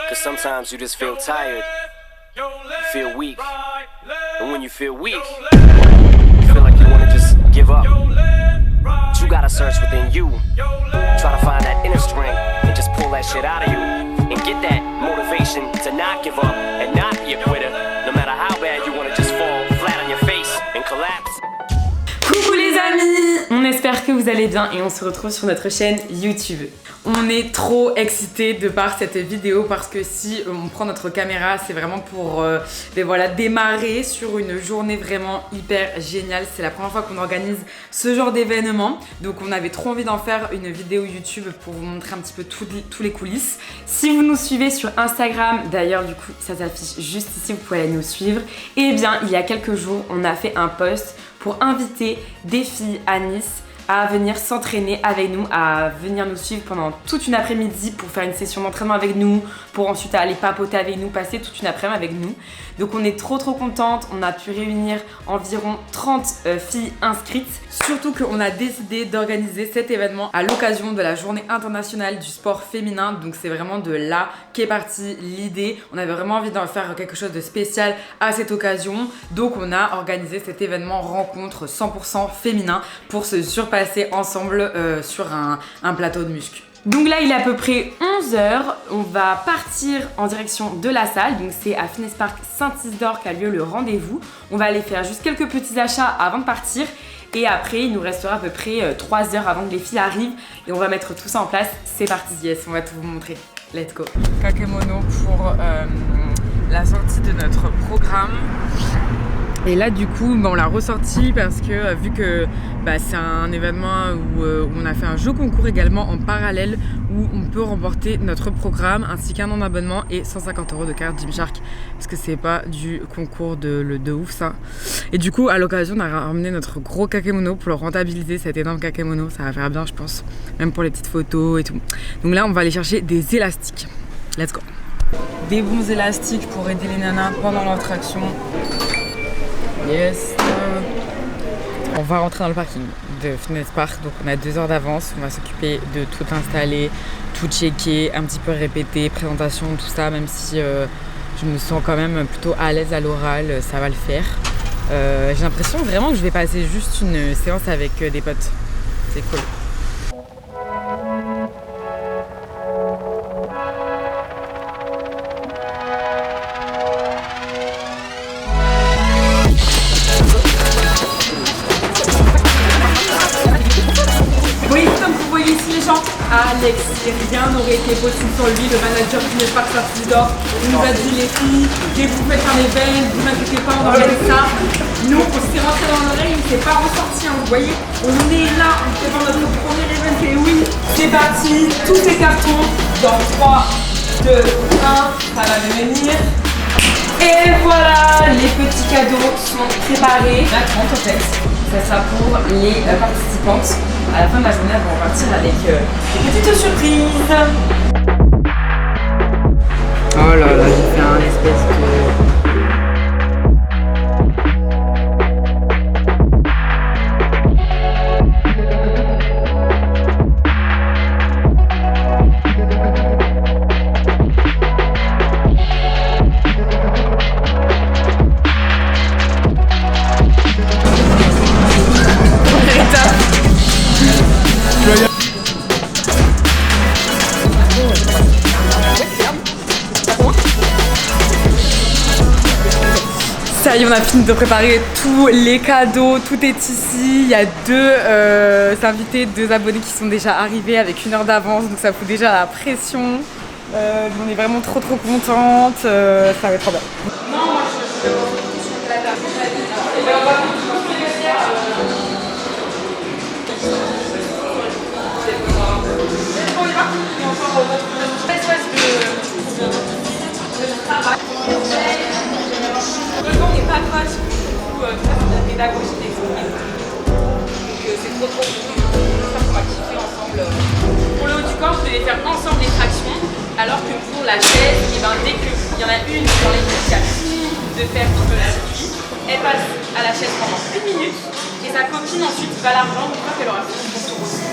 Cause sometimes you just feel tired, you feel weak. And when you feel weak, you feel like you wanna just give up. But you gotta search within you, try to find that inner strength and just pull that shit out of you. And get that motivation to not give up and not be a quitter. No matter how bad you wanna just fall flat on your face and collapse. Coucou les amis, on espère que vous allez bien et on se retrouve sur notre chaîne YouTube. On est trop excités de par cette vidéo parce que si on prend notre caméra, c'est vraiment pour démarrer sur une journée vraiment hyper géniale. C'est la première fois qu'on organise ce genre d'événement, donc on avait trop envie d'en faire une vidéo YouTube pour vous montrer un petit peu tous les coulisses. Si vous nous suivez sur Instagram, d'ailleurs du coup ça s'affiche juste ici, vous pouvez aller nous suivre. Et bien il y a quelques jours, on a fait un post pour inviter des filles à Nice à venir s'entraîner avec nous, à venir nous suivre pendant toute une après-midi pour faire une session d'entraînement avec nous, pour ensuite aller papoter avec nous, passer toute une après-midi avec nous. Donc on est trop contente, on a pu réunir environ 30 filles inscrites. Surtout qu'on a décidé d'organiser cet événement à l'occasion de la journée internationale du sport féminin. Donc c'est vraiment de là qu'est partie l'idée. On avait vraiment envie d'en faire quelque chose de spécial à cette occasion. Donc on a organisé cet événement rencontre 100% féminin pour se surpasser ensemble sur un plateau de muscu. Donc là il est à peu près 11h, on va partir en direction de la salle, donc c'est à Fitness Park Saint-Isidore qu'a lieu le rendez-vous. On va aller faire juste quelques petits achats avant de partir et après il nous restera à peu près 3 heures avant que les filles arrivent et on va mettre tout ça en place. C'est parti, yes, on va tout vous montrer, let's go. Kakemono pour la sortie de notre programme. Et là du coup on l'a ressorti parce que vu que c'est un événement où on a fait un jeu concours également en parallèle où on peut remporter notre programme ainsi qu'un an d'abonnement et 150 € de carte Gymshark parce que c'est pas du concours de ouf ça. Et du coup à l'occasion on a ramené notre gros kakemono pour le rentabiliser, cet énorme kakemono, ça va faire bien je pense, même pour les petites photos et tout. Donc là on va aller chercher des élastiques, let's go. Des bons élastiques pour aider les nanas pendant leur traction. Yes. On va rentrer dans le parking de Fitness Park, donc on a 2 heures d'avance, on va s'occuper de tout installer, tout checker, un petit peu répéter, présentation, tout ça, même si je me sens quand même plutôt à l'aise à l'oral, ça va le faire. J'ai l'impression vraiment que je vais passer juste une séance avec des potes, c'est cool. Alex, rien n'aurait été possible sans lui, le manager Fitness Park Saint-Isidore. Il nous a dit les filles, dès que vous faites un event, vous inquiétez pas, on organise ça. Nous, on s'est rentré dans l'oreille, il ne s'est pas ressorti, hein, vous voyez. On est là, on fait dans notre premier event et oui, c'est parti, tous ces cartons dans 3, 2, 1, ça va devenir. Et voilà, les petits cadeaux sont préparés. La 30 en fait, ça sera pour les participantes. À la fin de la journée, on va repartir avec des petites surprises. Oh là là, j'ai fait un espèce de... Ça y est, on a fini de préparer tous les cadeaux, tout est ici. Il y a 2 invités, 2 abonnés qui sont déjà arrivés avec 1 heure d'avance, donc ça fout déjà la pression. On est vraiment trop contente, ça va être trop bien. Non, moi je suis la table. On n'est pas proche, du coup, ça c'est de la pédagogie d'exprimer. Donc c'est trop cool. J'espère qu'on va kiffer ensemble. Pour le haut du corps, vous devez faire ensemble les tractions, alors que pour la chaise, dès qu'il y en a une dans l'équipe qui a fini de faire tout le circuit, elle passe à la chaise pendant 1 minute et sa copine ensuite va la rejoindre une fois qu'elle aura fini son tour aussi.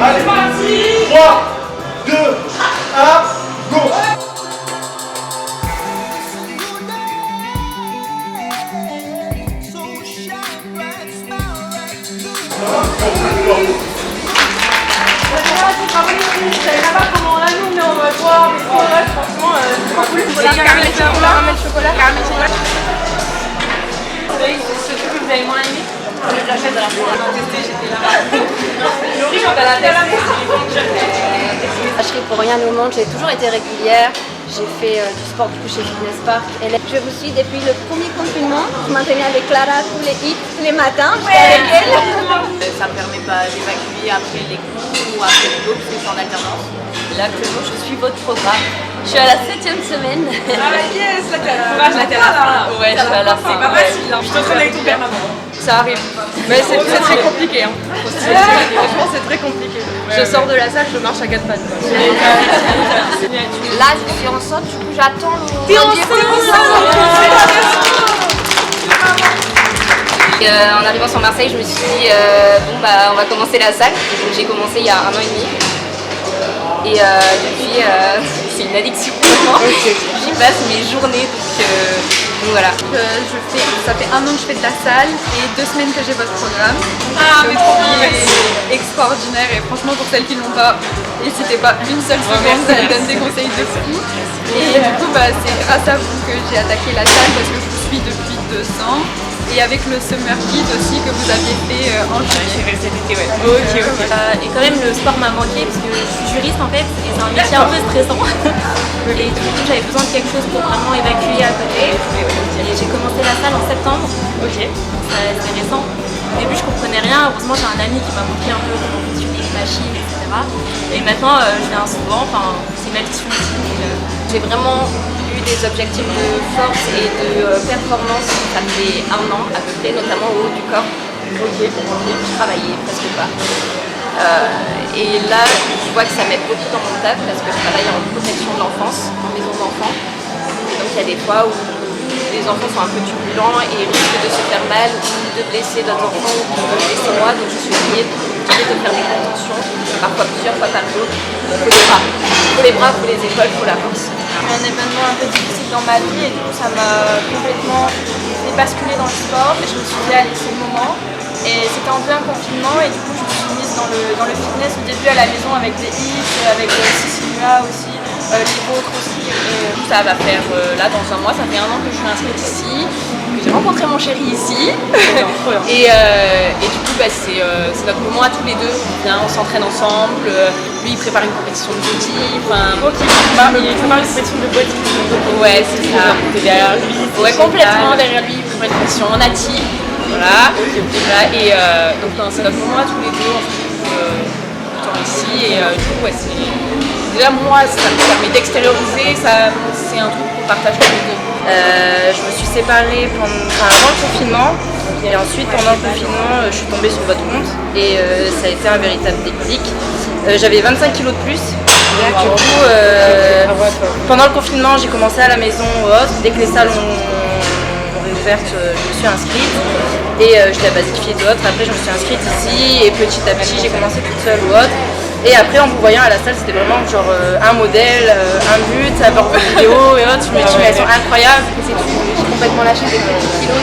Allez, 3, 2, 1, go! Caramel chocolat. C'est ce que vous avez moins aimé. J'achète à la fois. J'étais là. Vacherie pour rien au monde, j'ai toujours été régulière. J'ai fait du sport du coup chez Fitness Park. Je vous suis depuis le premier confinement. Je m'entraînais avec Clara tous les hits, tous les matins. J'étais avec elle. Ça me permet pas d'évacuer après les cours ou après le boulot parce que je suis en alternance. Là actuellement je suis votre programme. Je suis à la 7e semaine. Ah yes, là t'as la courage, là t'es à la fin. Ouais, je suis à la fin. C'est pas facile, hein. Je t'entraîne avec ton père maman. Ça arrive. Mais c'est très compliqué. Hein. Franchement c'est très compliqué. Je sors de la salle, je marche à 4 pattes. Là je suis enceinte, du coup j'attends mon... T'es En arrivant sur Marseille, je me suis dit bon bah on va commencer la salle. Donc j'ai commencé il y a 1 an et demi. Et depuis, c'est une addiction vraiment. J'y passe mes journées, donc voilà. Ça fait 1 an que je fais de la salle et 2 semaines que j'ai votre programme. Ah, mais trop bien, C'est extraordinaire et franchement pour celles qui ne l'ont pas, n'hésitez pas une seule seconde, ça donne des conseils de fou. Et du coup, c'est grâce à vous que j'ai attaqué la salle parce que je vous suis depuis 2 ans. Et avec le Summer Guide aussi que vous aviez fait en juillet. Cet été, ouais. Ok. Et quand même le sport m'a manqué parce que je suis juriste en fait et c'est un métier un peu stressant. Et du coup j'avais besoin de quelque chose pour vraiment évacuer à côté. Et j'ai commencé la salle en septembre. Ok. C'est récent. Au début je comprenais rien, heureusement j'ai un ami qui m'a montré un peu comment fonctionnait les machines, etc. Et maintenant je viens souvent, c'est une addiction aussi. J'ai vraiment eu des objectifs de force et de performance, ça fait 1 an à peu près, notamment au haut du corps. Ok. Je travaillais presque pas. Et là, je vois que ça m'aide beaucoup dans mon taf parce que je travaille en protection de l'enfance, en maison d'enfants. Donc il y a des fois où les enfants sont un peu turbulents et risquent de se faire mal ou de blesser d'autres enfants ou de me blesser moi. Donc je suis obligée de faire des contentions, parfois plusieurs fois par jour. Il faut les bras. Il faut les bras, il faut les épaules, il faut la force. Un événement un peu difficile dans ma vie et du coup ça m'a complètement fait basculer dans le sport et je me suis dit allez c'est le moment. Et c'était en plein confinement et du coup je me suis mise dans le fitness au début à la maison avec des hits, avec Cecilia aussi, les vôtres aussi. Et ça va faire là dans 1 mois, ça fait 1 an que je suis inscrite ici, que j'ai rencontré mon chéri ici. Et du coup c'est notre moment à tous les deux, on s'entraîne ensemble, lui il prépare une compétition de body. Ok, il prépare une compétition de body. Ouais c'est ça. T'es derrière lui. Ouais complètement derrière lui, il prépare une compétition en nati. Voilà, et donc c'est notre moment à tous les deux, on se retrouve tout le temps ici et du coup c'est déjà moi ça me permet d'extérioriser, c'est un truc qu'on partage tous les deux. Je me suis séparée avant le confinement et ensuite pendant le confinement je suis tombée sur votre compte et ça a été un véritable déclic. J'avais 25 kilos de plus. Du coup, pendant le confinement j'ai commencé à la maison ou autre. Dès que les salles ont réouvert, je me suis inscrite et je l'ai basifié d'autres. Après je me suis inscrite ici et petit à petit j'ai commencé toute seule ou autre. Et après en vous voyant à la salle c'était vraiment genre un modèle, un but, à voir vos vidéos et autres. Je me dis mais elles sont incroyables. J'ai complètement lâché des petits kilos,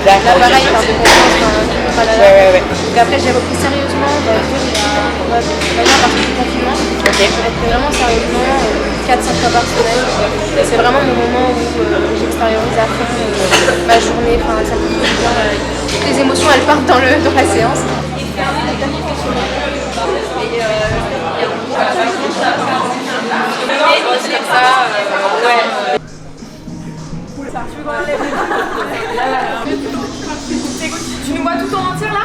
l'appareil, de confiance. tralala. Ouais. Et après j'ai repris sérieusement, on va dire parce que du confinement. Ok. J'ai repris vraiment sérieusement 4-5 fois par semaine. Et c'est vraiment mon moment où j'extériorise à fond ma journée, enfin ça me fait bien. Toutes les émotions elles partent dans la séance. Tu nous vois tout en entier là?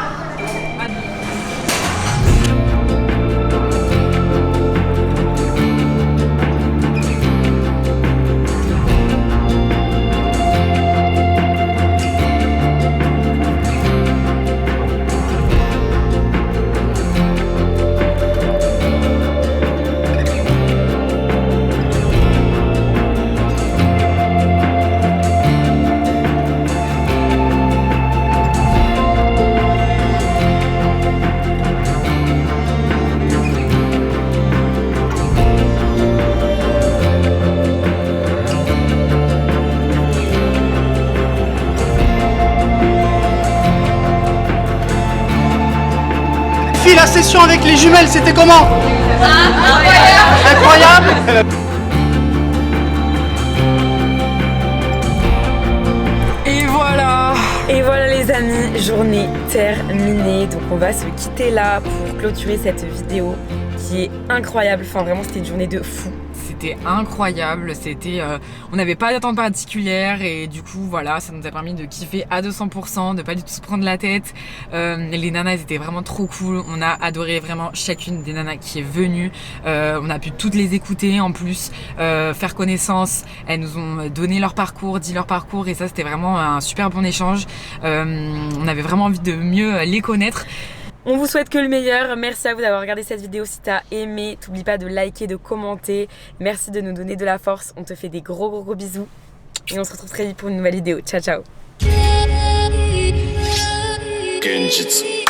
La session avec les jumelles, c'était comment? Incroyable. Et voilà les amis, journée terminée. Donc on va se quitter là pour clôturer cette vidéo qui est incroyable. Enfin vraiment c'était une journée de fou. C'était incroyable, on n'avait pas d'attente particulière et du coup voilà, ça nous a permis de kiffer à 200%, de pas du tout se prendre la tête. Les nanas étaient vraiment trop cool, on a adoré vraiment chacune des nanas qui est venue. On a pu toutes les écouter en plus, faire connaissance. Elles nous ont donné leur parcours, dit leur parcours et ça c'était vraiment un super bon échange. On avait vraiment envie de mieux les connaître. On vous souhaite que le meilleur, merci à vous d'avoir regardé cette vidéo. Si t'as aimé, t'oublie pas de liker, de commenter. Merci de nous donner de la force, on te fait des gros bisous. Et on se retrouve très vite pour une nouvelle vidéo, ciao ciao. Genjutsu.